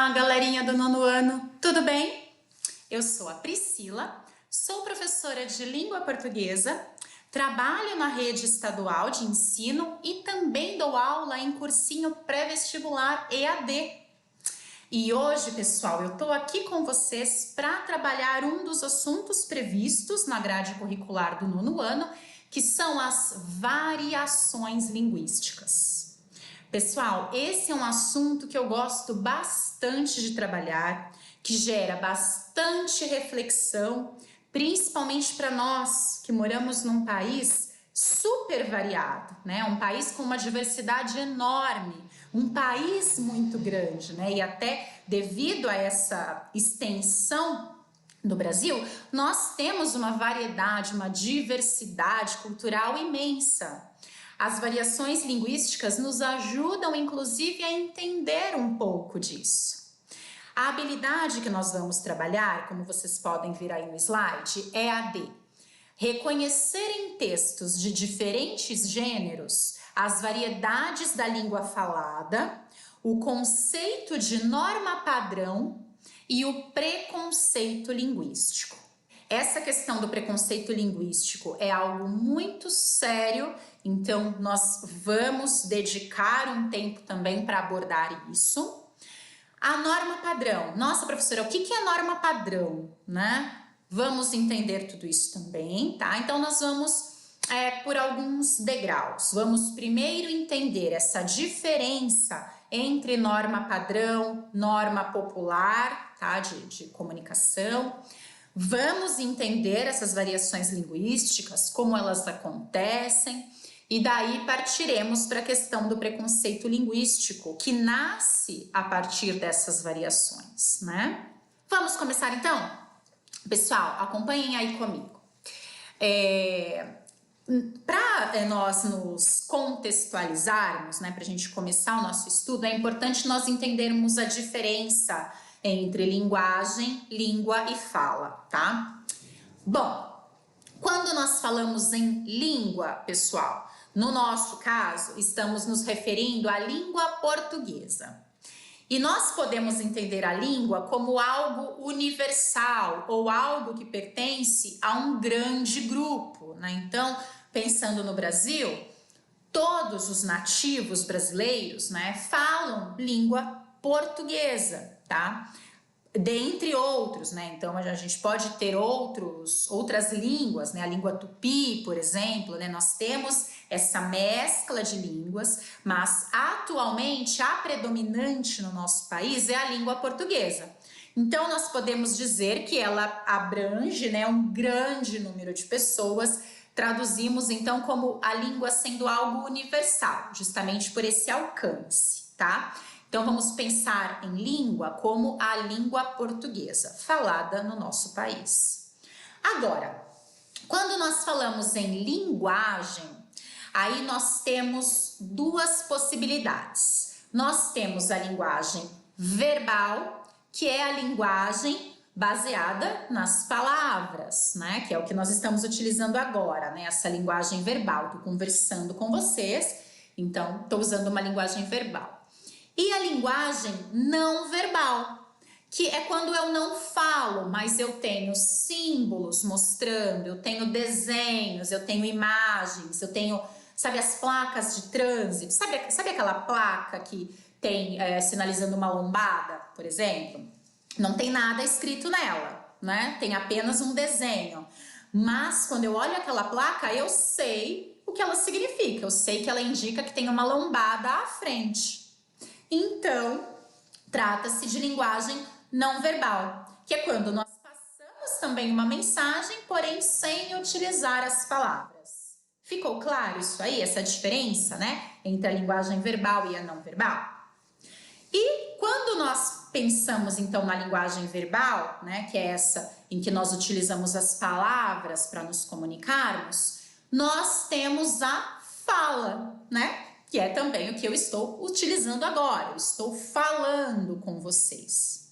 Olá, galerinha do nono ano, tudo bem? Eu sou a Priscila, sou professora de língua portuguesa, trabalho na rede estadual de ensino e também dou aula em cursinho pré-vestibular EAD. E hoje, pessoal, eu tô aqui com vocês para trabalhar um dos assuntos previstos na grade curricular do nono ano, que são as variações linguísticas. Pessoal, esse é um assunto que eu gosto bastante de trabalhar, que gera bastante reflexão, principalmente para nós que moramos num país super variado, né? Um país com uma diversidade enorme, um país muito grande, né? E até devido a essa extensão do Brasil, nós temos uma variedade, uma diversidade cultural imensa. As variações linguísticas nos ajudam, inclusive, a entender um pouco disso. A habilidade que nós vamos trabalhar, como vocês podem ver aí no slide, é a de reconhecer em textos de diferentes gêneros as variedades da língua falada, o conceito de norma padrão e o preconceito linguístico. Essa questão do preconceito linguístico é algo muito sério, então nós vamos dedicar um tempo também para abordar isso. A norma padrão. Nossa, professora, o que é norma padrão, né? Vamos entender tudo isso também, tá? Então nós vamos por alguns degraus. Vamos primeiro entender essa diferença entre norma padrão, norma popular, tá? De comunicação. Vamos entender essas variações linguísticas, como elas acontecem, e daí partiremos para a questão do preconceito linguístico, que nasce a partir dessas variações, né? Vamos começar então? Pessoal, acompanhem aí comigo. Para nós nos contextualizarmos, né, para a gente começar o nosso estudo, é importante nós entendermos a diferença entre linguagem, língua e fala, tá? Bom, quando nós falamos em língua, pessoal, no nosso caso, estamos nos referindo à língua portuguesa. E nós podemos entender a língua como algo universal ou algo que pertence a um grande grupo, né? Então, pensando no Brasil, todos os nativos brasileiros, né, falam língua portuguesa, tá? Dentre outros, né? Então a gente pode ter outras línguas, né? A língua tupi, por exemplo, né? Nós temos essa mescla de línguas, mas atualmente a predominante no nosso país é a língua portuguesa. Então nós podemos dizer que ela abrange, né, um grande número de pessoas. Traduzimos então como a língua sendo algo universal, justamente por esse alcance, tá? Então vamos pensar em língua como a língua portuguesa, falada no nosso país. Agora, quando nós falamos em linguagem, aí nós temos duas possibilidades. Nós temos a linguagem verbal, que é a linguagem baseada nas palavras, né? Que é o que nós estamos utilizando agora, né? Essa linguagem verbal. Estou conversando com vocês, então estou usando uma linguagem verbal. E a linguagem não verbal, que é quando eu não falo, mas eu tenho símbolos mostrando, eu tenho desenhos, eu tenho imagens, eu tenho, sabe, as placas de trânsito, sabe aquela placa que tem sinalizando uma lombada, por exemplo? Não tem nada escrito nela, né? Tem apenas um desenho. Mas quando eu olho aquela placa, eu sei o que ela significa, eu sei que ela indica que tem uma lombada à frente. Então, trata-se de linguagem não verbal, que é quando nós passamos também uma mensagem, porém sem utilizar as palavras. Ficou claro isso aí, essa diferença, né, entre a linguagem verbal e a não verbal? E quando nós pensamos então na linguagem verbal, né, que é essa em que nós utilizamos as palavras para nos comunicarmos, nós temos a fala, né? Que é também o que eu estou utilizando agora, eu estou falando com vocês.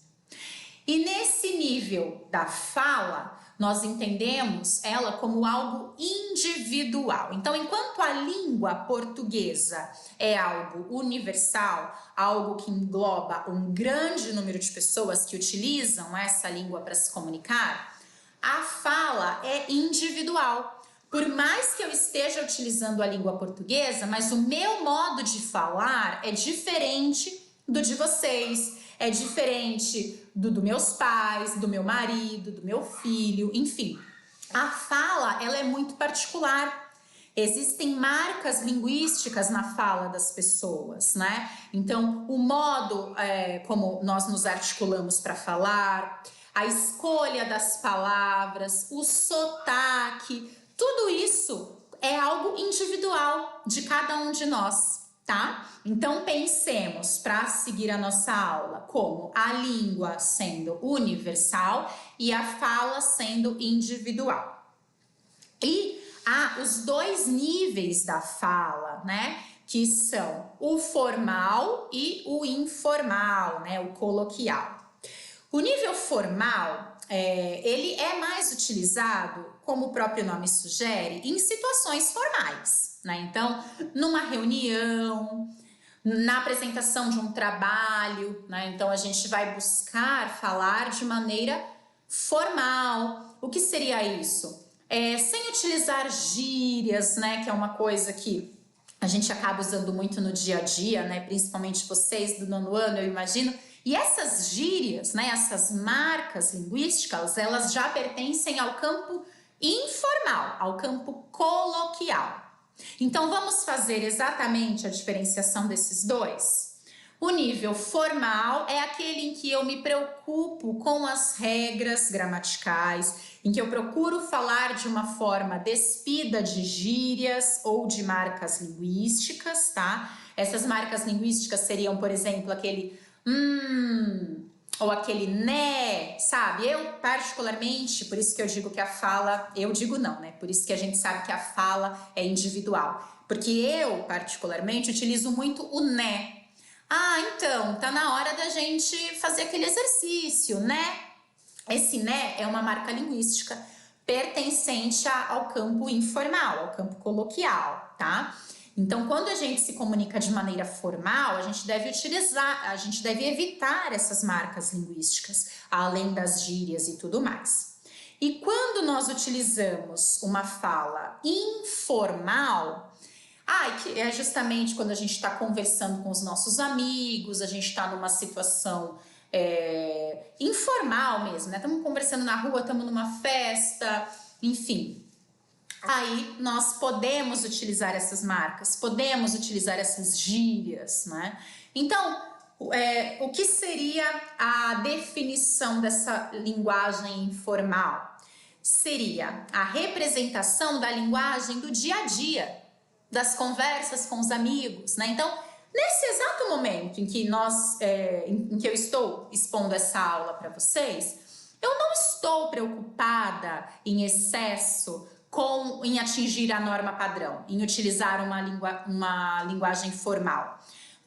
E nesse nível da fala, nós entendemos ela como algo individual. Então, enquanto a língua portuguesa é algo universal, algo que engloba um grande número de pessoas que utilizam essa língua para se comunicar, a fala é individual. Por mais que eu esteja utilizando a língua portuguesa, mas o meu modo de falar é diferente do de vocês, é diferente do meus pais, do meu marido, do meu filho, enfim. A fala, ela é muito particular. Existem marcas linguísticas na fala das pessoas, né? Então, o modo como nós nos articulamos para falar, a escolha das palavras, o sotaque, tudo isso é algo individual de cada um de nós, tá? Então pensemos, para seguir a nossa aula, como a língua sendo universal e a fala sendo individual. E há os dois níveis da fala, né? Que são o formal e o informal, né? O coloquial. O nível formal, ele é mais utilizado, como o próprio nome sugere, em situações formais, né? Então, numa reunião, na apresentação de um trabalho, né? Então, a gente vai buscar falar de maneira formal. O que seria isso? Sem utilizar gírias, né? Que é uma coisa que a gente acaba usando muito no dia a dia, né? Principalmente vocês do nono ano, eu imagino. E essas gírias, né, essas marcas linguísticas, elas já pertencem ao campo informal, ao campo coloquial. Então, vamos fazer exatamente a diferenciação desses dois? O nível formal é aquele em que eu me preocupo com as regras gramaticais, em que eu procuro falar de uma forma despida de gírias ou de marcas linguísticas, tá? Essas marcas linguísticas seriam, por exemplo, aquele ou aquele né, sabe? Eu particularmente, por isso que eu digo que a fala, eu digo não, né? Por isso que a gente sabe que a fala é individual. Porque eu, particularmente, utilizo muito o né. Ah, então, tá na hora da gente fazer aquele exercício, né? Esse né é uma marca linguística pertencente ao campo informal, ao campo coloquial, tá? Então, quando a gente se comunica de maneira formal, a gente deve evitar essas marcas linguísticas, além das gírias e tudo mais. E quando nós utilizamos uma fala informal, que é justamente quando a gente está conversando com os nossos amigos, a gente está numa situação informal mesmo, né? Estamos conversando na rua, estamos numa festa, enfim. Aí nós podemos utilizar essas marcas, podemos utilizar essas gírias, né? Então, o que seria a definição dessa linguagem informal? Seria a representação da linguagem do dia a dia, das conversas com os amigos, né? Então, nesse exato momento em que em que eu estou expondo essa aula para vocês, eu não estou preocupada em excesso em atingir a norma padrão, em utilizar uma linguagem formal.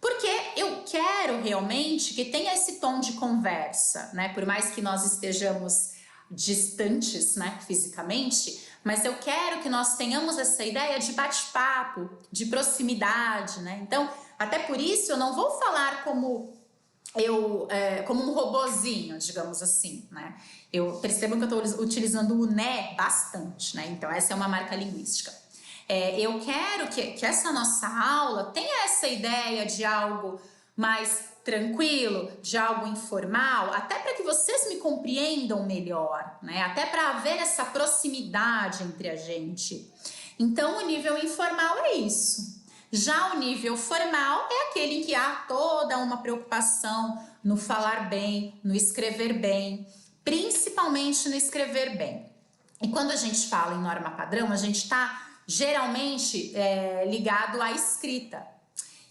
Porque eu quero realmente que tenha esse tom de conversa, né? Por mais que nós estejamos distantes, né, fisicamente, mas eu quero que nós tenhamos essa ideia de bate-papo, de proximidade, né? Então, até por isso eu não vou falar como um robozinho, digamos assim, né? Eu percebo que eu estou utilizando o né bastante, né? Então, essa é uma marca linguística. Eu quero que essa nossa aula tenha essa ideia de algo mais tranquilo, de algo informal, até para que vocês me compreendam melhor, né? Até para haver essa proximidade entre a gente. Então, o nível informal é isso. Já o nível formal é aquele em que há toda uma preocupação no falar bem, no escrever bem, principalmente no escrever bem. E quando a gente fala em norma padrão, a gente está geralmente ligado à escrita.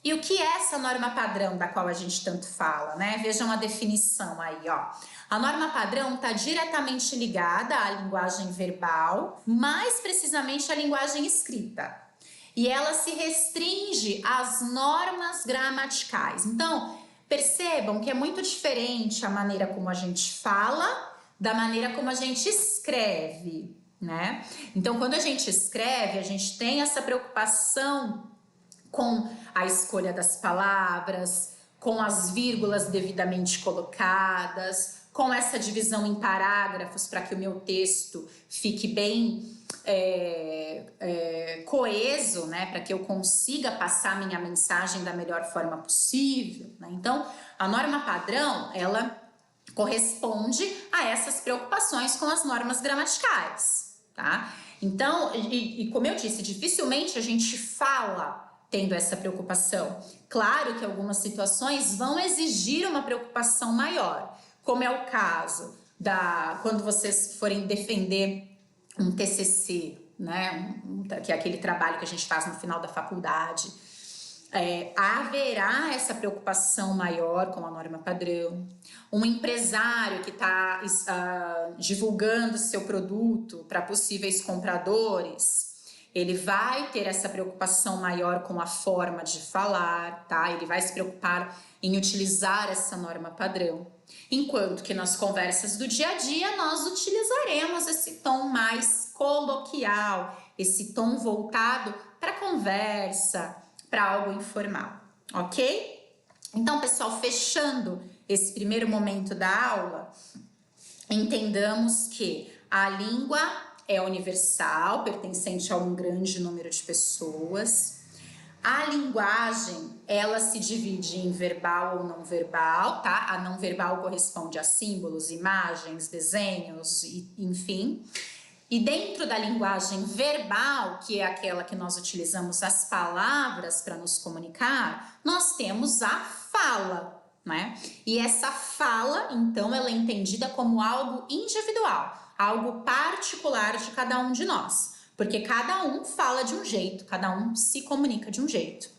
E o que é essa norma padrão da qual a gente tanto fala, né? Vejam a definição aí, ó. A norma padrão está diretamente ligada à linguagem verbal, mais precisamente à linguagem escrita. E ela se restringe às normas gramaticais. Então, percebam que é muito diferente a maneira como a gente fala da maneira como a gente escreve, né? Então, quando a gente escreve, a gente tem essa preocupação com a escolha das palavras, com as vírgulas devidamente colocadas, com essa divisão em parágrafos para que o meu texto fique bem coeso, né, para que eu consiga passar minha mensagem da melhor forma possível, né? Então, a norma padrão, ela corresponde a essas preocupações com as normas gramaticais, tá? Então, e como eu disse, dificilmente a gente fala tendo essa preocupação. Claro que algumas situações vão exigir uma preocupação maior, como é o caso quando vocês forem defender um TCC, né, que é aquele trabalho que a gente faz no final da faculdade. Haverá essa preocupação maior com a norma padrão. Um empresário que está divulgando seu produto para possíveis compradores, ele vai ter essa preocupação maior com a forma de falar, tá? Ele vai se preocupar em utilizar essa norma padrão. Enquanto que nas conversas do dia a dia nós utilizaremos esse tom mais coloquial, esse tom voltado para conversa, para algo informal, ok? Então, pessoal, fechando esse primeiro momento da aula, entendamos que a língua é universal, pertencente a um grande número de pessoas. A linguagem, ela se divide em verbal ou não verbal, tá? A não verbal corresponde a símbolos, imagens, desenhos, enfim. E dentro da linguagem verbal, que é aquela que nós utilizamos as palavras para nos comunicar, nós temos a fala, né? E essa fala, então, ela é entendida como algo individual, algo particular de cada um de nós, porque cada um fala de um jeito, cada um se comunica de um jeito.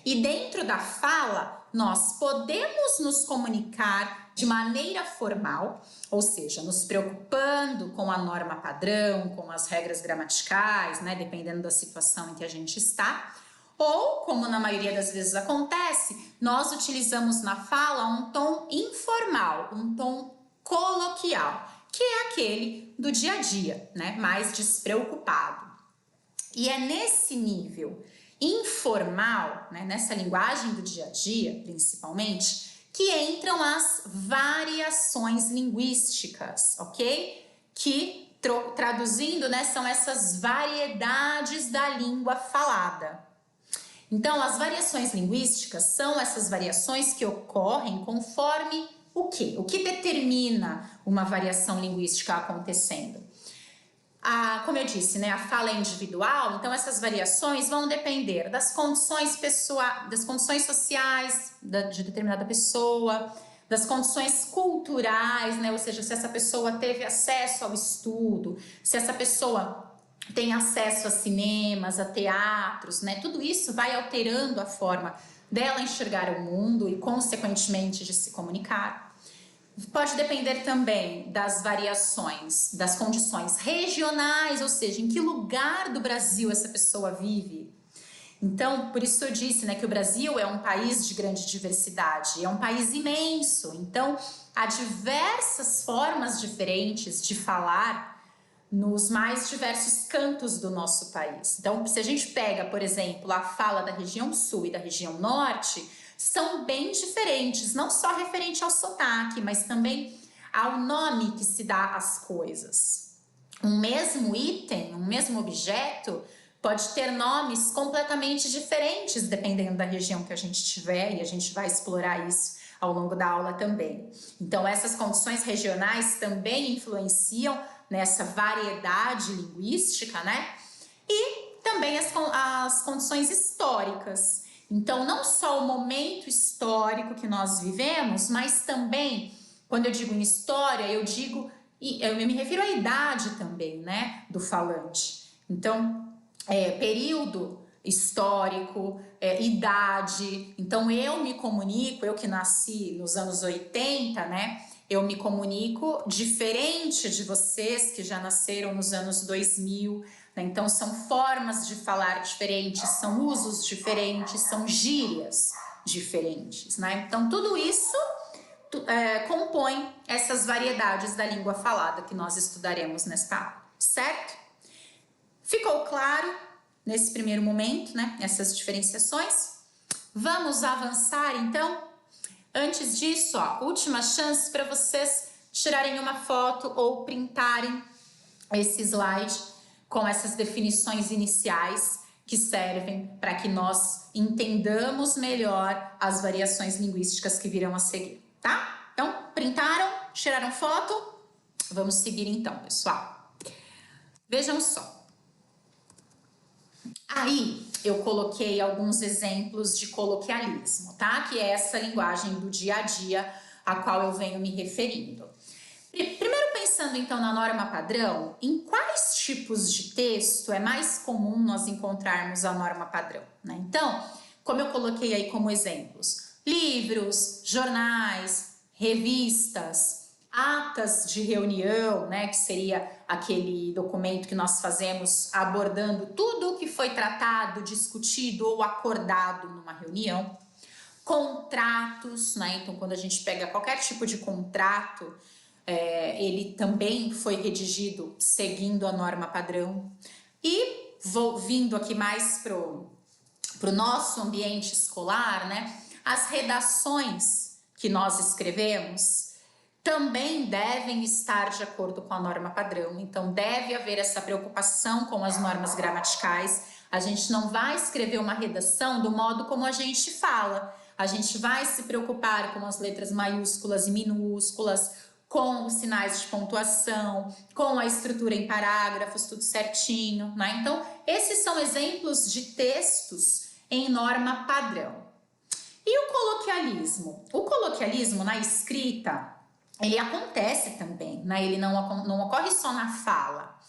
E dentro da fala, nós podemos nos comunicar de maneira formal, ou seja, nos preocupando com a norma padrão, com as regras gramaticais, né, dependendo da situação em que a gente está, ou, como na maioria das vezes acontece, nós utilizamos na fala um tom informal, um tom coloquial, que é aquele do dia a dia, né, mais despreocupado. E é nesse nível informal, né, nessa linguagem do dia a dia, principalmente, que entram as variações linguísticas, ok? Que, traduzindo, né, são essas variedades da língua falada. Então, as variações linguísticas são essas variações que ocorrem conforme o quê? O que determina uma variação linguística acontecendo? Como eu disse, né, a fala é individual, então essas variações vão depender das condições pessoais, das condições sociais de determinada pessoa, das condições culturais, né, ou seja, se essa pessoa teve acesso ao estudo, se essa pessoa tem acesso a cinemas, a teatros, né, tudo isso vai alterando a forma dela enxergar o mundo e, consequentemente, de se comunicar. Pode depender também das variações, das condições regionais, ou seja, em que lugar do Brasil essa pessoa vive. Então, por isso eu disse, né, que o Brasil é um país de grande diversidade, é um país imenso. Então, há diversas formas diferentes de falar nos mais diversos cantos do nosso país. Então, se a gente pega, por exemplo, a fala da região sul e da região norte, são bem diferentes, não só referente ao sotaque, mas também ao nome que se dá às coisas. Um mesmo item, um mesmo objeto, pode ter nomes completamente diferentes dependendo da região que a gente tiver, e a gente vai explorar isso ao longo da aula também. Então, essas condições regionais também influenciam nessa variedade linguística, né? E também as condições históricas. Então, não só o momento histórico que nós vivemos, mas também, quando eu digo em história, eu me refiro à idade também, né, do falante. Então, período histórico, idade. Então, eu me comunico, eu que nasci nos anos 80, né, eu me comunico diferente de vocês que já nasceram nos anos 2000, né? Então são formas de falar diferentes, são usos diferentes, são gírias diferentes, né? Então tudo isso compõem essas variedades da língua falada que nós estudaremos nesta aula, certo? Ficou claro nesse primeiro momento, né, essas diferenciações? Vamos avançar então? Antes disso, ó, última chance para vocês tirarem uma foto ou printarem esse slide com essas definições iniciais que servem para que nós entendamos melhor as variações linguísticas que virão a seguir, tá? Então, printaram? Tiraram foto? Vamos seguir então, pessoal. Vejam só. Aí, eu coloquei alguns exemplos de coloquialismo, tá? Que é essa linguagem do dia a dia a qual eu venho me referindo. Primeiro, pensando então na norma padrão, em quais tipos de texto é mais comum nós encontrarmos a norma padrão, né? Então, como eu coloquei aí como exemplos, livros, jornais, revistas, atas de reunião, né, que seria aquele documento que nós fazemos abordando tudo o que foi tratado, discutido ou acordado numa reunião, contratos, né, então quando a gente pega qualquer tipo de contrato, ele também foi redigido seguindo a norma padrão. E vou vindo aqui mais pro nosso ambiente escolar, né, as redações que nós escrevemos também devem estar de acordo com a norma padrão, então deve haver essa preocupação com as normas gramaticais. A gente não vai escrever uma redação do modo como a gente fala, a gente vai se preocupar com as letras maiúsculas e minúsculas, com os sinais de pontuação, com a estrutura em parágrafos, tudo certinho, né? Então, esses são exemplos de textos em norma padrão. E o coloquialismo? O coloquialismo na escrita, ele acontece também, né? Ele não ocorre só na fala.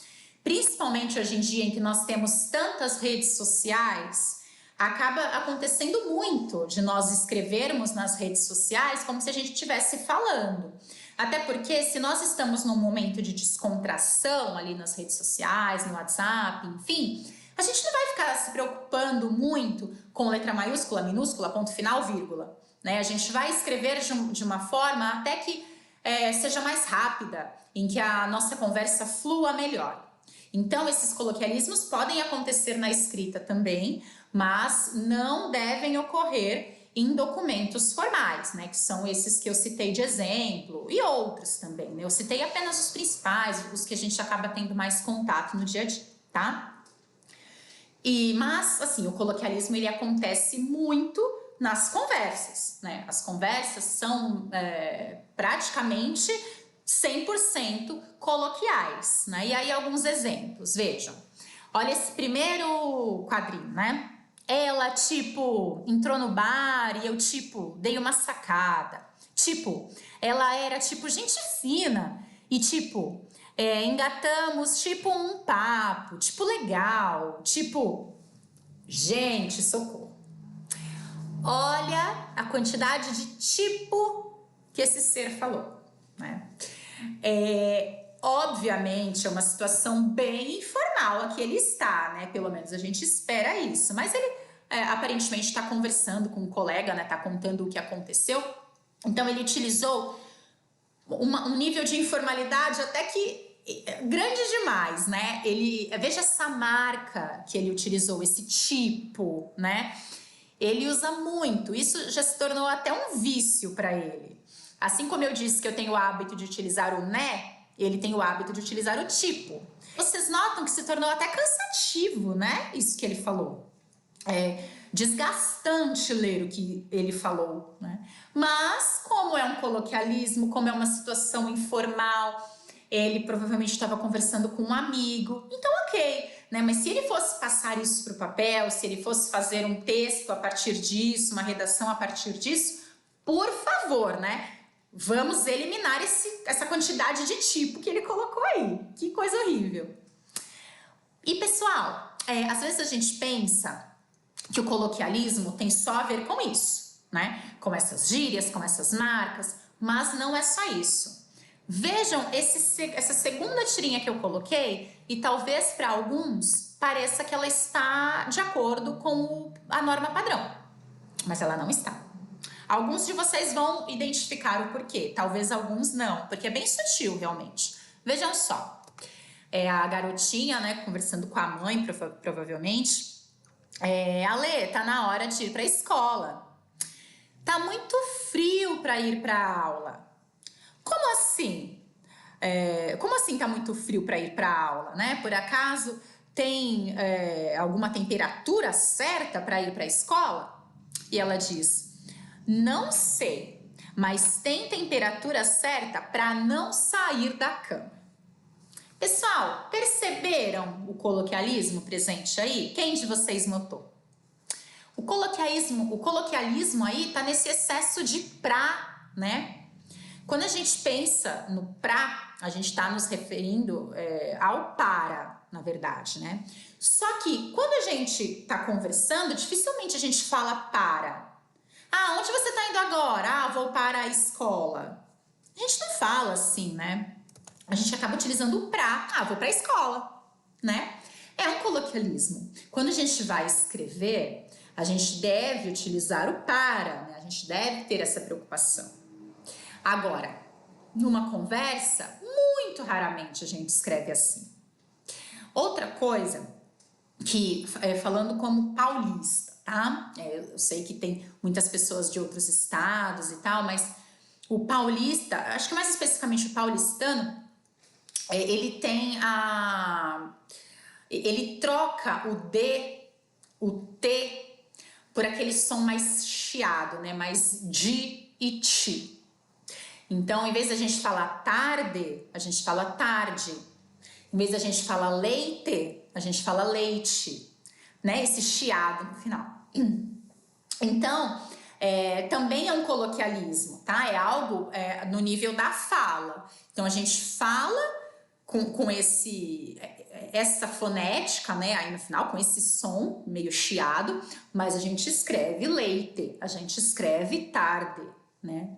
Principalmente hoje em dia em que nós temos tantas redes sociais, acaba acontecendo muito de nós escrevermos nas redes sociais como se a gente estivesse falando. Até porque se nós estamos num momento de descontração ali nas redes sociais, no WhatsApp, enfim, a gente não vai ficar se preocupando muito com letra maiúscula, minúscula, ponto final, vírgula, né? A gente vai escrever de uma forma até que seja mais rápida, em que a nossa conversa flua melhor. Então, esses coloquialismos podem acontecer na escrita também, mas não devem ocorrer em documentos formais, né, que são esses que eu citei de exemplo, e outros também, né? Eu citei apenas os principais, os que a gente acaba tendo mais contato no dia a dia, tá? Mas, assim, o coloquialismo, ele acontece muito nas conversas, né? As conversas são praticamente 100% coloquiais, né? E aí alguns exemplos, vejam. Olha esse primeiro quadrinho, né? Ela, tipo, entrou no bar e eu, tipo, dei uma sacada. Tipo, ela era, tipo, gente fina e, tipo, engatamos, tipo, um papo, tipo, legal, tipo, gente, socorro. Olha a quantidade de tipo que esse ser falou, né? Obviamente é uma situação bem informal a que ele está, né? Pelo menos a gente espera isso. Mas ele aparentemente está conversando com um colega, né? Está contando o que aconteceu. Então ele utilizou um nível de informalidade até que grande demais, né? Veja essa marca que ele utilizou, esse tipo, né? Ele usa muito. Isso já se tornou até um vício para ele. Assim como eu disse que eu tenho o hábito de utilizar o né, ele tem o hábito de utilizar o tipo. Vocês notam que se tornou até cansativo, né? Isso que ele falou. É desgastante ler o que ele falou, né? Mas, como é um coloquialismo, como é uma situação informal, ele provavelmente estava conversando com um amigo, então ok, né? Mas se ele fosse passar isso para o papel, se ele fosse fazer um texto a partir disso, uma redação a partir disso, por favor, né? Vamos eliminar essa quantidade de tipo que ele colocou aí. Que coisa horrível. E pessoal, às vezes a gente pensa que o coloquialismo tem só a ver com isso, né? Com essas gírias, com essas marcas, mas não é só isso. Vejam essa segunda tirinha que eu coloquei e talvez para alguns pareça que ela está de acordo com a norma padrão, mas ela não está. Alguns de vocês vão identificar o porquê, talvez alguns não, porque é bem sutil realmente. Vejam só, a garotinha, né, conversando com a mãe, provavelmente, Ale, tá na hora de ir para a escola. Tá muito frio para ir para a aula. Como assim? Como assim tá muito frio para ir para a aula, né? Por acaso tem alguma temperatura certa para ir para a escola? E ela diz: não sei, mas tem temperatura certa para não sair da cama. Pessoal, perceberam o coloquialismo presente aí? Quem de vocês notou? O coloquialismo aí tá nesse excesso de pra, né? Quando a gente pensa no pra, a gente está nos referindo ao para, na verdade, né? Só que quando a gente está conversando, dificilmente a gente fala para. Ah, onde você está indo agora? Ah, vou para a escola. A gente não fala assim, né? A gente acaba utilizando o pra. Ah, vou para a escola, né? É um coloquialismo. Quando a gente vai escrever, a gente deve utilizar o para, né? A gente deve ter essa preocupação. Agora, numa conversa, muito raramente a gente escreve assim. Outra coisa que, falando como paulista, tá? Eu sei que tem muitas pessoas de outros estados e tal, mas o paulista, acho que mais especificamente o paulistano, ele tem ele troca o D, o T, por aquele som mais chiado, né? Mais de e ti. Então, em vez da gente falar tarde, a gente fala tarde. Em vez da gente falar leite, a gente fala leite, né? Esse chiado no final. Então, também é um coloquialismo, tá? É algo no nível da fala. Então, a gente fala com essa fonética, né? Aí no final, com esse som meio chiado, mas a gente escreve leite, a gente escreve tarde, né?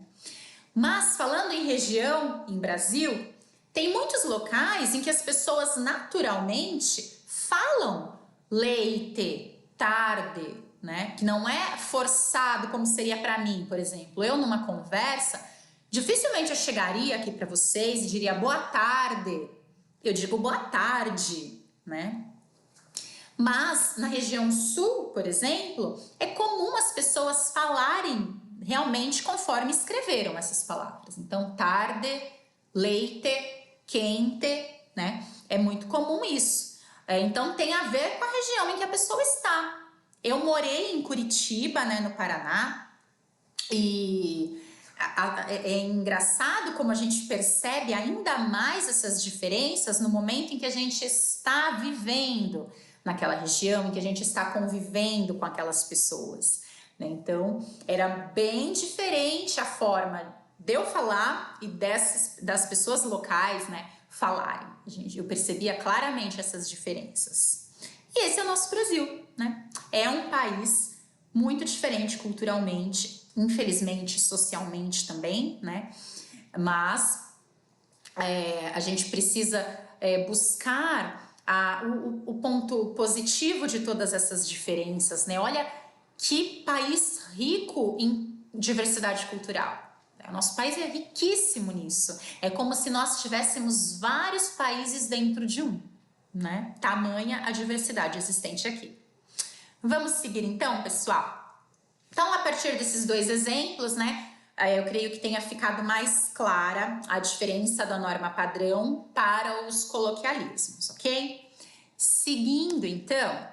Mas falando em região, em Brasil, tem muitos locais em que as pessoas naturalmente falam leite, tarde, né? Que não é forçado como seria para mim, por exemplo. Eu numa conversa, dificilmente eu chegaria aqui para vocês e diria boa tarde. Eu digo boa tarde, né? Mas na região sul, por exemplo, é comum as pessoas falarem realmente conforme escreveram essas palavras. Então, tarde, leite, quente, né? É muito comum isso. Então, tem a ver com a região em que a pessoa está. Eu morei em Curitiba, né, no Paraná, e é engraçado como a gente percebe ainda mais essas diferenças no momento em que a gente está vivendo naquela região, em que a gente está convivendo com aquelas pessoas. Então, era bem diferente a forma de eu falar e das pessoas locais, né, falarem. Eu percebia claramente essas diferenças. E esse é o nosso Brasil, né? É um país muito diferente culturalmente, infelizmente socialmente também, né? Mas a gente precisa buscar o ponto positivo de todas essas diferenças, né? Olha que país rico em diversidade cultural. O nosso país é riquíssimo nisso. É como se nós tivéssemos vários países dentro de um, né? Tamanha a diversidade existente aqui. Vamos seguir então, pessoal? Então, a partir desses dois exemplos, né? Eu creio que tenha ficado mais clara a diferença da norma padrão para os coloquialismos, ok? Seguindo, então,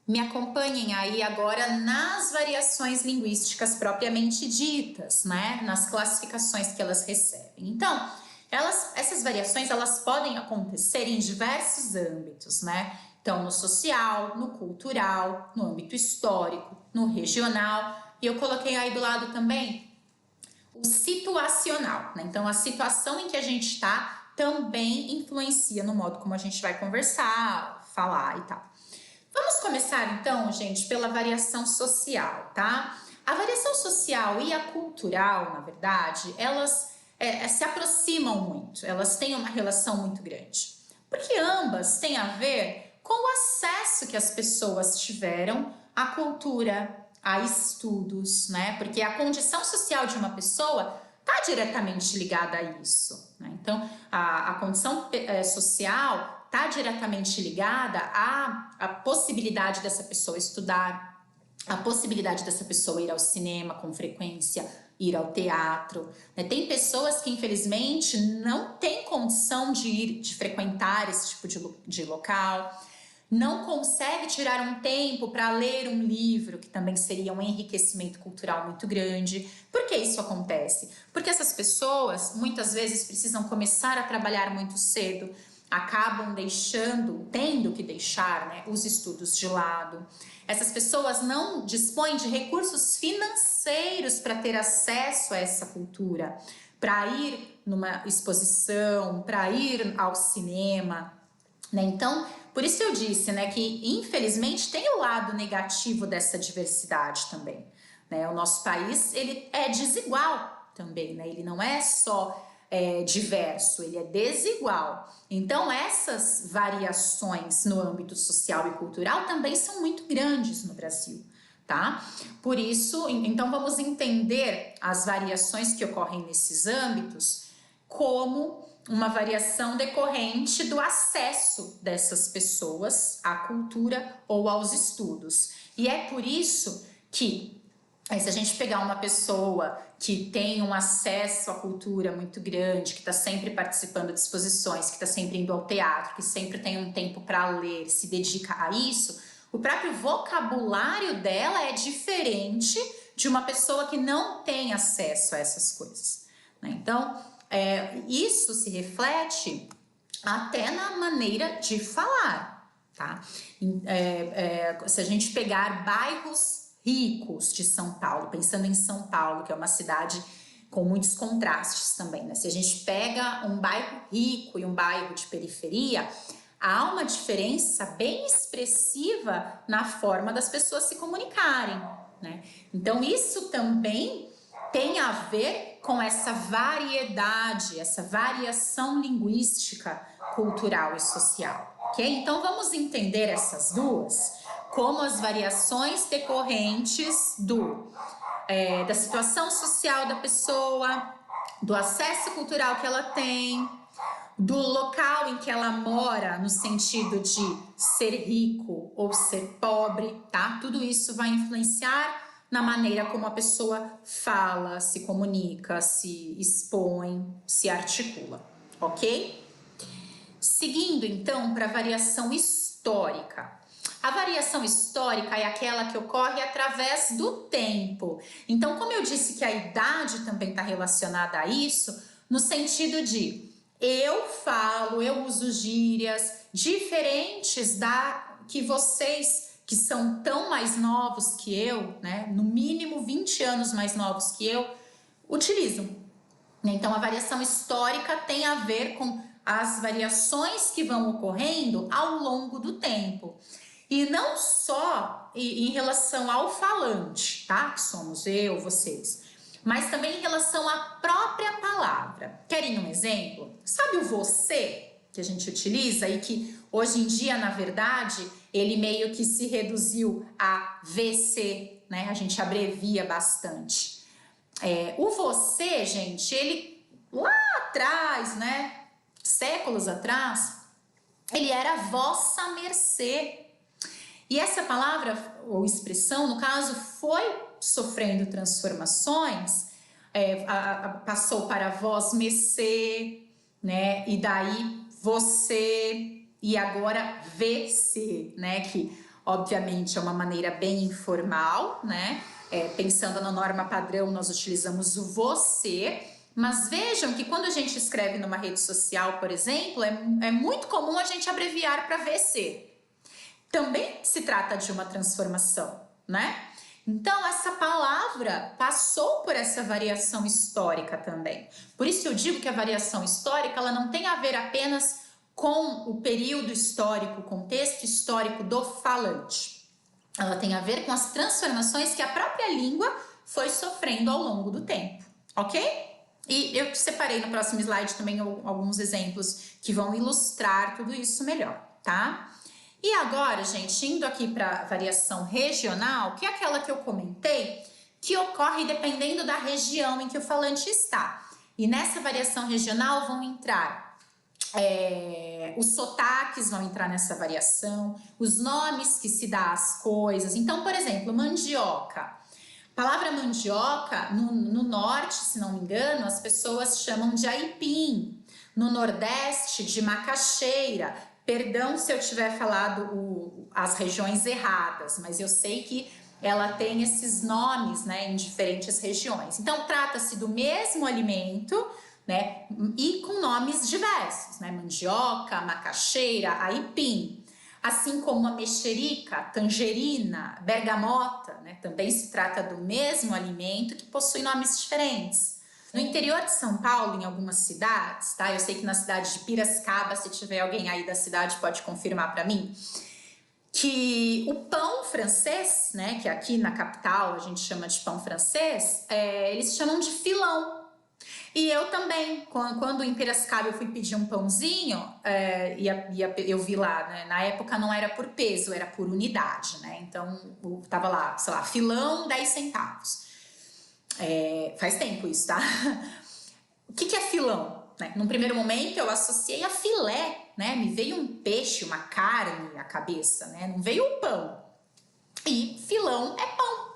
me acompanhem aí agora nas variações linguísticas propriamente ditas, né? Nas classificações que elas recebem. Então, essas variações elas podem acontecer em diversos âmbitos, né? Então, no social, no cultural, no âmbito histórico, no regional. E eu coloquei aí do lado também o situacional, né? Então, a situação em que a gente está também influencia no modo como a gente vai conversar, falar e tal. Vamos começar então, gente, pela variação social, tá? A variação social e a cultural, na verdade, elas se aproximam muito, elas têm uma relação muito grande, porque ambas têm a ver com o acesso que as pessoas tiveram à cultura, a estudos, né? Porque a condição social de uma pessoa está diretamente ligada a isso, né? Então, a condição social está diretamente ligada à possibilidade dessa pessoa estudar, a possibilidade dessa pessoa ir ao cinema com frequência, ir ao teatro, né? Tem pessoas que infelizmente não têm condição de frequentar esse tipo de local, não consegue tirar um tempo para ler um livro, que também seria um enriquecimento cultural muito grande. Por que isso acontece? Porque essas pessoas muitas vezes precisam começar a trabalhar muito cedo, acabam tendo que deixar, né, os estudos de lado. Essas pessoas não dispõem de recursos financeiros para ter acesso a essa cultura, para ir numa exposição, para ir ao cinema, né? Então, por isso eu disse, né, que infelizmente tem o lado negativo dessa diversidade também, né? O nosso país, ele é desigual também, né? Ele não é só diverso, ele é desigual. Então, essas variações no âmbito social e cultural também são muito grandes no Brasil, tá? Por isso, então vamos entender as variações que ocorrem nesses âmbitos como uma variação decorrente do acesso dessas pessoas à cultura ou aos estudos. E é por isso que, se a gente pegar uma pessoa que tem um acesso à cultura muito grande, que está sempre participando de exposições, que está sempre indo ao teatro, que sempre tem um tempo para ler, se dedica a isso, o próprio vocabulário dela é diferente de uma pessoa que não tem acesso a essas coisas, né? Então, isso se reflete até na maneira de falar, tá? Se a gente pegar bairros ricos de São Paulo, pensando em São Paulo, que é uma cidade com muitos contrastes também, né? Se a gente pega um bairro rico e um bairro de periferia, há uma diferença bem expressiva na forma das pessoas se comunicarem, né? Então, isso também tem a ver com essa variedade, essa variação linguística, cultural e social, ok? Então, vamos entender essas duas como as variações decorrentes da situação social da pessoa, do acesso cultural que ela tem, do local em que ela mora, no sentido de ser rico ou ser pobre, tá? Tudo isso vai influenciar na maneira como a pessoa fala, se comunica, se expõe, se articula, ok? Seguindo então para a variação histórica. A variação histórica é aquela que ocorre através do tempo. Então, como eu disse que a idade também está relacionada a isso, no sentido de eu uso gírias diferentes da que vocês, que são tão mais novos que eu, né, no mínimo 20 anos mais novos que eu, utilizam. Então, a variação histórica tem a ver com as variações que vão ocorrendo ao longo do tempo. E não só em relação ao falante, tá? Que somos eu, vocês. Mas também em relação à própria palavra. Querem um exemplo? Sabe o você que a gente utiliza e que hoje em dia, na verdade, ele meio que se reduziu a VC, né? A gente abrevia bastante. O você, gente, ele lá atrás, né? Séculos atrás, ele era vossa mercê. E essa palavra ou expressão, no caso, foi sofrendo transformações, passou para vós mercê, né? E daí você e agora VC, né? Que obviamente é uma maneira bem informal, né? Pensando na norma padrão, nós utilizamos o você. Mas vejam que quando a gente escreve numa rede social, por exemplo, é muito comum a gente abreviar para VC. Também se trata de uma transformação, né? Então, essa palavra passou por essa variação histórica também. Por isso eu digo que a variação histórica, ela não tem a ver apenas com o período histórico, o contexto histórico do falante. Ela tem a ver com as transformações que a própria língua foi sofrendo ao longo do tempo, ok? E eu separei no próximo slide também alguns exemplos que vão ilustrar tudo isso melhor, tá? E agora, gente, indo aqui para variação regional, que é aquela que eu comentei, que ocorre dependendo da região em que o falante está. E nessa variação regional vão entrar os sotaques, vão entrar nessa variação, os nomes que se dá às coisas. Então, por exemplo, mandioca. A palavra mandioca, no norte, se não me engano, as pessoas chamam de aipim. No nordeste, de macaxeira. Perdão se eu tiver falado as regiões erradas, mas eu sei que ela tem esses nomes, né, em diferentes regiões. Então, trata-se do mesmo alimento, né, e com nomes diversos, né, mandioca, macaxeira, aipim. Assim como a mexerica, tangerina, bergamota, né, também se trata do mesmo alimento que possui nomes diferentes. No interior de São Paulo, em algumas cidades, tá? Eu sei que na cidade de Piracicaba, se tiver alguém aí da cidade, pode confirmar para mim, que o pão francês, né, que aqui na capital a gente chama de pão francês, eles chamam de filão. E eu também, quando em Piracicaba eu fui pedir um pãozinho, eu vi lá, né, na época não era por peso, era por unidade, né? Então, tava lá, sei lá, filão 10 centavos. Faz tempo isso, tá? O que é filão? Né? Num primeiro momento eu associei a filé, né? Me veio um peixe, uma carne à cabeça, né? Não veio um pão. E filão é pão.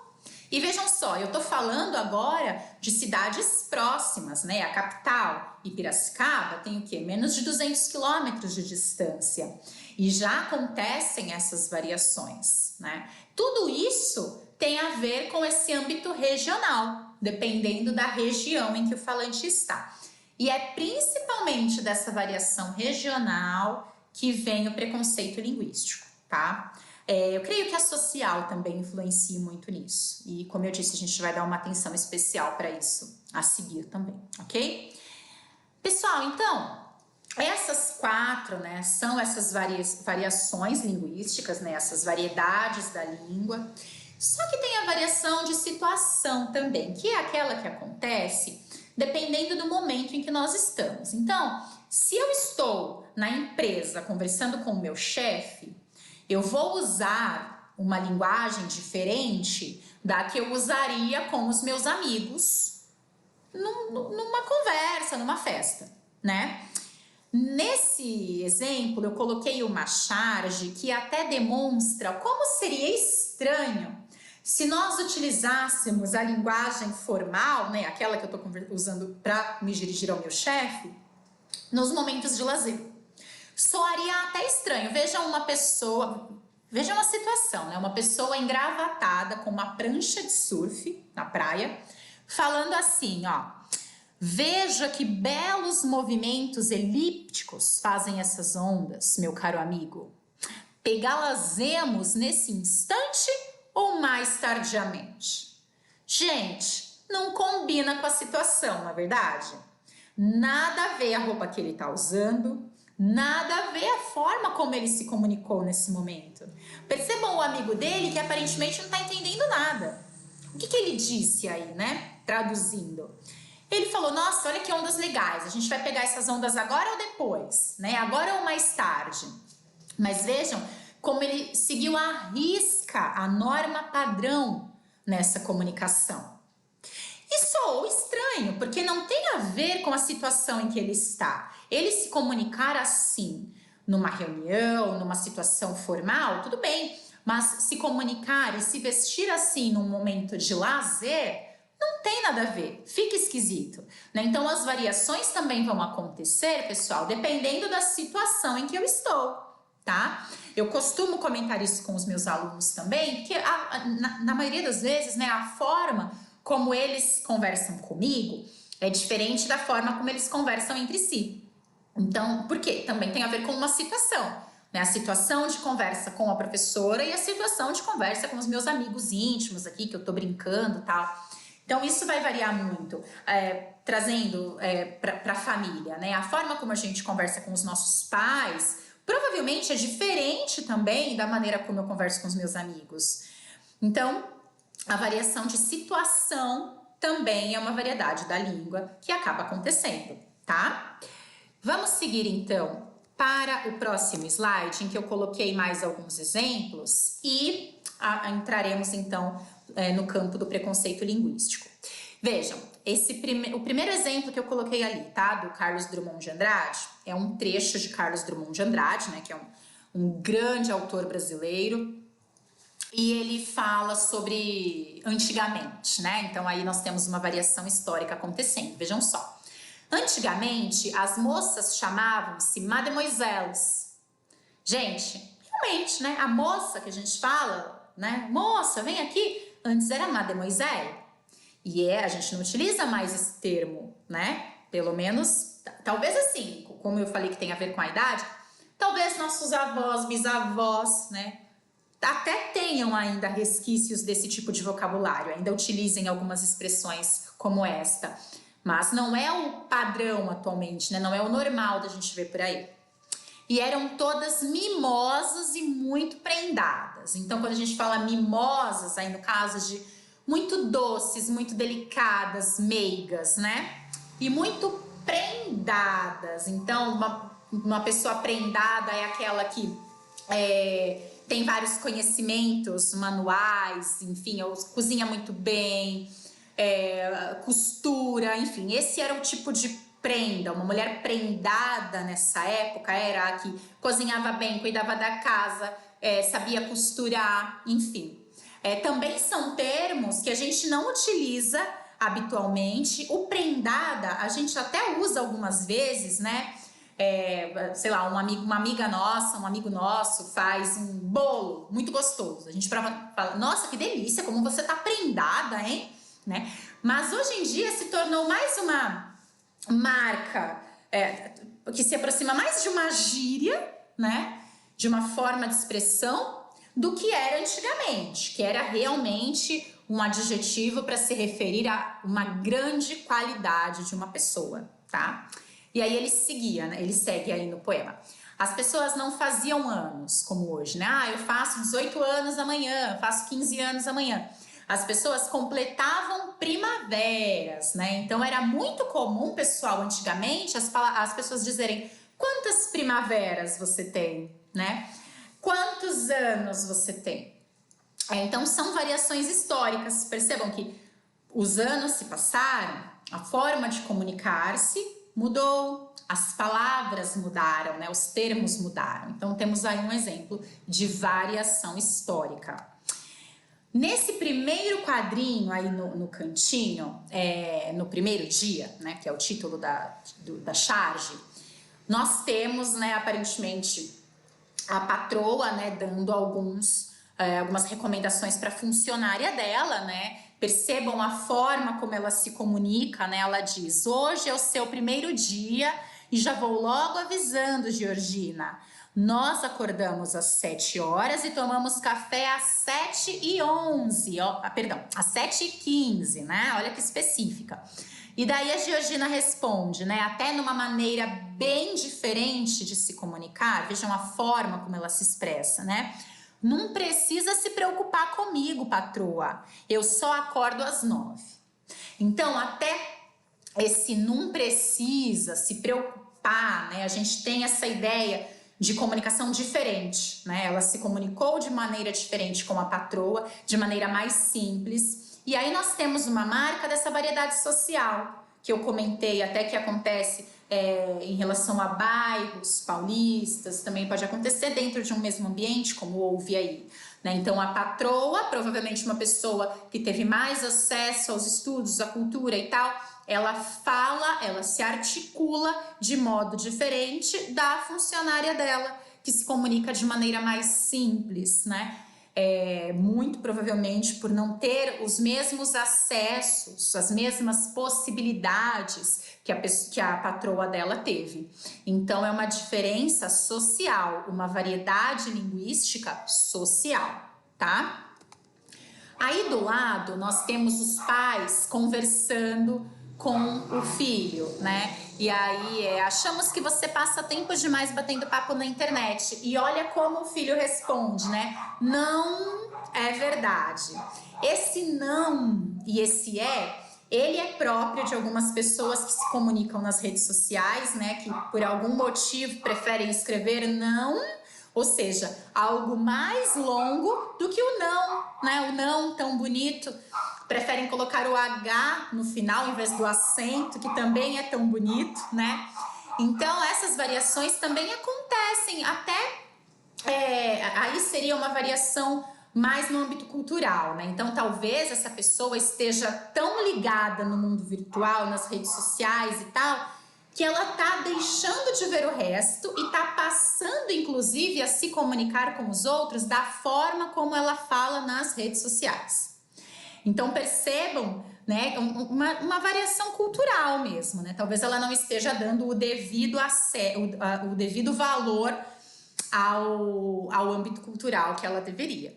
E vejam só, eu tô falando agora de cidades próximas, né? A capital e Piracicaba tem o quê? Menos de 200 quilômetros de distância. E já acontecem essas variações, né? Tudo isso tem a ver com esse âmbito regional, dependendo da região em que o falante está. E é principalmente dessa variação regional que vem o preconceito linguístico, tá? Eu creio que a social também influencia muito nisso. E como eu disse, a gente vai dar uma atenção especial para isso a seguir também, ok? Pessoal, então, essas 4, né, são essas variações linguísticas, né, essas variedades da língua. Só que tem a variação de situação também, que é aquela que acontece dependendo do momento em que nós estamos. Então, se eu estou na empresa conversando com o meu chefe, eu vou usar uma linguagem diferente da que eu usaria com os meus amigos numa conversa, numa festa, né? Nesse exemplo, eu coloquei uma charge que até demonstra como seria estranho se nós utilizássemos a linguagem formal, né, aquela que eu estou usando para me dirigir ao meu chefe, nos momentos de lazer. Soaria até estranho. Vejam uma situação, né? Uma pessoa engravatada com uma prancha de surf na praia, falando assim, ó: veja que belos movimentos elípticos fazem essas ondas, meu caro amigo. Pegá-las-emos nesse instante ou mais tardiamente? Gente, não combina com a situação, não é verdade? Nada a ver a roupa que ele está usando, nada a ver a forma como ele se comunicou nesse momento. Percebam o amigo dele que aparentemente não está entendendo nada. O que ele disse aí, né? Traduzindo. Ele falou, nossa, olha que ondas legais, a gente vai pegar essas ondas agora ou depois, né? Agora ou mais tarde? Mas vejam como ele seguiu à risca a norma padrão nessa comunicação. E soou estranho, porque não tem a ver com a situação em que ele está. Ele se comunicar assim, numa reunião, numa situação formal, tudo bem. Mas se comunicar e se vestir assim num momento de lazer, não tem nada a ver, fica esquisito, né? Então as variações também vão acontecer, pessoal, dependendo da situação em que eu estou, tá? Eu costumo comentar isso com os meus alunos também, porque na maioria das vezes, né, a forma como eles conversam comigo é diferente da forma como eles conversam entre si. Então, por quê? Também tem a ver com uma situação, né? A situação de conversa com a professora e a situação de conversa com os meus amigos íntimos aqui, que eu tô brincando e tal. Então, isso vai variar muito, trazendo para a família, né? A forma como a gente conversa com os nossos pais provavelmente é diferente também da maneira como eu converso com os meus amigos. Então, a variação de situação também é uma variedade da língua que acaba acontecendo, tá? Vamos seguir, então, para o próximo slide, em que eu coloquei mais alguns exemplos e entraremos então no campo do preconceito linguístico. Vejam, o primeiro exemplo que eu coloquei ali, tá, do Carlos Drummond de Andrade, é um trecho de Carlos Drummond de Andrade, né, que é um grande autor brasileiro, e ele fala sobre antigamente, né, então aí nós temos uma variação histórica acontecendo, vejam só. Antigamente, as moças chamavam-se mademoiselles. Gente, realmente, né? A moça que a gente fala, né? Moça, vem aqui. Antes era mademoiselle. E a gente não utiliza mais esse termo, né? Pelo menos, talvez assim, como eu falei que tem a ver com a idade, talvez nossos avós, bisavós, né? Até tenham ainda resquícios desse tipo de vocabulário, ainda utilizem algumas expressões como esta. Mas não é o padrão atualmente, né? Não é o normal da gente ver por aí. E eram todas mimosas e muito prendadas. Então, quando a gente fala mimosas, aí no caso de muito doces, muito delicadas, meigas, né? E muito prendadas. Então, uma pessoa prendada é aquela que tem vários conhecimentos manuais, enfim, cozinha muito bem, costura, enfim, esse era o tipo de prenda. Uma mulher prendada nessa época era a que cozinhava bem, cuidava da casa, sabia costurar, enfim. Também são termos que a gente não utiliza habitualmente. O prendada a gente até usa algumas vezes, né? Sei lá, uma amiga nossa, um amigo nosso faz um bolo muito gostoso. A gente fala, nossa, que delícia, como você tá prendada, hein? Né? Mas hoje em dia se tornou mais uma marca que se aproxima mais de uma gíria, né? De uma forma de expressão do que era antigamente, que era realmente um adjetivo para se referir a uma grande qualidade de uma pessoa, tá? E aí ele seguia, né? Ele segue aí no poema. As pessoas não faziam anos como hoje, né? Eu faço 18 anos amanhã, faço 15 anos amanhã. As pessoas completavam primaveras, né? Então era muito comum, pessoal, antigamente, as pessoas dizerem: quantas primaveras você tem, né? Quantos anos você tem? Então são variações históricas. Percebam que os anos se passaram, a forma de comunicar-se mudou, as palavras mudaram, né? Os termos mudaram. Então temos aí um exemplo de variação histórica. Nesse primeiro quadrinho aí no cantinho, no primeiro dia, né, que é o título da charge, nós temos, né, aparentemente a patroa, né, dando algumas recomendações para a funcionária dela, né? Percebam a forma como ela se comunica, né? Ela diz: hoje é o seu primeiro dia e já vou logo avisando, Georgina. Nós acordamos às 7 horas e tomamos café às 7h11, às 7h15, né? Olha que específica. E daí a Georgina responde, né? Até numa maneira bem diferente de se comunicar. Vejam a forma como ela se expressa, né? Não precisa se preocupar comigo, patroa. Eu só acordo às 9. Então, até esse não precisa se preocupar, né? A gente tem essa ideia de comunicação diferente, né? Ela se comunicou de maneira diferente com a patroa, de maneira mais simples. E aí nós temos uma marca dessa variedade social, que eu comentei até que acontece em relação a bairros paulistas, também pode acontecer dentro de um mesmo ambiente, como houve aí, né? Então a patroa, provavelmente uma pessoa que teve mais acesso aos estudos, à cultura e tal, ela se articula de modo diferente da funcionária dela, que se comunica de maneira mais simples, né? Muito provavelmente por não ter os mesmos acessos, as mesmas possibilidades que a patroa dela teve. Então é uma diferença social, uma variedade linguística social, tá? Aí do lado nós temos os pais conversando com o filho, né? E aí achamos que você passa tempo demais batendo papo na internet. E olha como o filho responde, né? Não é verdade. Esse não e esse Ele é próprio de algumas pessoas que se comunicam nas redes sociais, né, que por algum motivo preferem escrever não, ou seja, algo mais longo do que o não, né, o não tão bonito. Preferem colocar o H no final em vez do acento, que também é tão bonito, né? Então, essas variações também acontecem, até aí seria uma variação mais no âmbito cultural, né? Então, talvez essa pessoa esteja tão ligada no mundo virtual, nas redes sociais e tal, que ela tá deixando de ver o resto e tá passando, inclusive, a se comunicar com os outros da forma como ela fala nas redes sociais. Então percebam, né, uma variação cultural mesmo, né? Talvez ela não esteja dando o devido o devido valor ao âmbito cultural que ela deveria.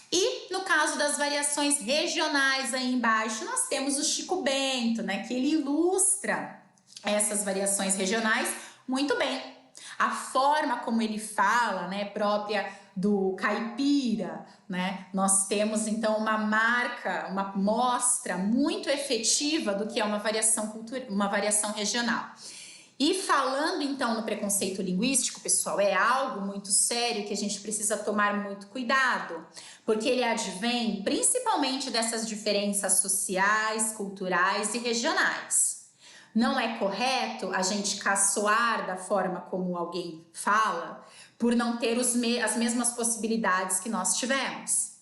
E no caso das variações regionais aí embaixo, nós temos o Chico Bento, né, que ele ilustra essas variações regionais muito bem. A forma como ele fala, né, própria do caipira, né? Nós temos então uma marca, uma mostra muito efetiva do que é uma variação regional. E falando então no preconceito linguístico, pessoal, é algo muito sério que a gente precisa tomar muito cuidado, porque ele advém principalmente dessas diferenças sociais, culturais e regionais. Não é correto a gente caçoar da forma como alguém fala por não ter as mesmas possibilidades que nós tivemos.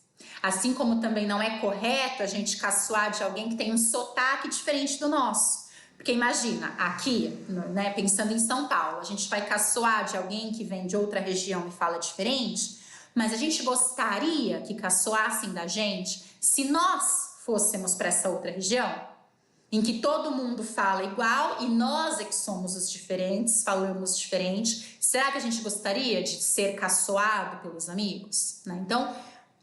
Assim como também não é correto a gente caçoar de alguém que tem um sotaque diferente do nosso. Porque imagina, aqui, né, pensando em São Paulo, a gente vai caçoar de alguém que vem de outra região e fala diferente, mas a gente gostaria que caçoassem da gente se nós fôssemos para essa outra região? Em que todo mundo fala igual e nós é que somos os diferentes, falamos diferente. Será que a gente gostaria de ser caçoado pelos amigos? Né? Então,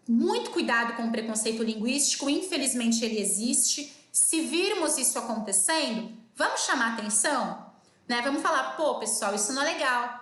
muito cuidado com o preconceito linguístico, infelizmente ele existe. Se virmos isso acontecendo, vamos chamar atenção? Né? Vamos falar, pô, pessoal, isso não é legal.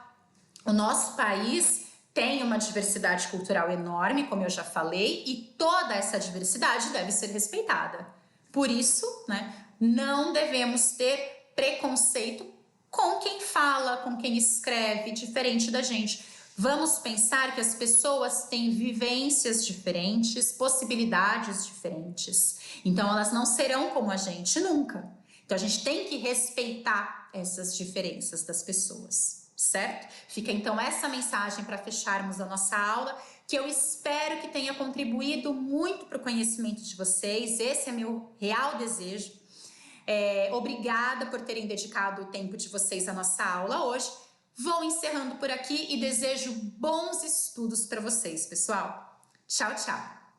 O nosso país tem uma diversidade cultural enorme, como eu já falei, e toda essa diversidade deve ser respeitada. Por isso, né, não devemos ter preconceito com quem fala, com quem escreve, diferente da gente. Vamos pensar que as pessoas têm vivências diferentes, possibilidades diferentes. Então, elas não serão como a gente nunca. Então, a gente tem que respeitar essas diferenças das pessoas, certo? Fica então essa mensagem para fecharmos a nossa aula, que eu espero que tenha contribuído muito para o conhecimento de vocês. Esse é meu real desejo. Obrigada por terem dedicado o tempo de vocês à nossa aula hoje. Vou encerrando por aqui e desejo bons estudos para vocês, pessoal. Tchau, tchau!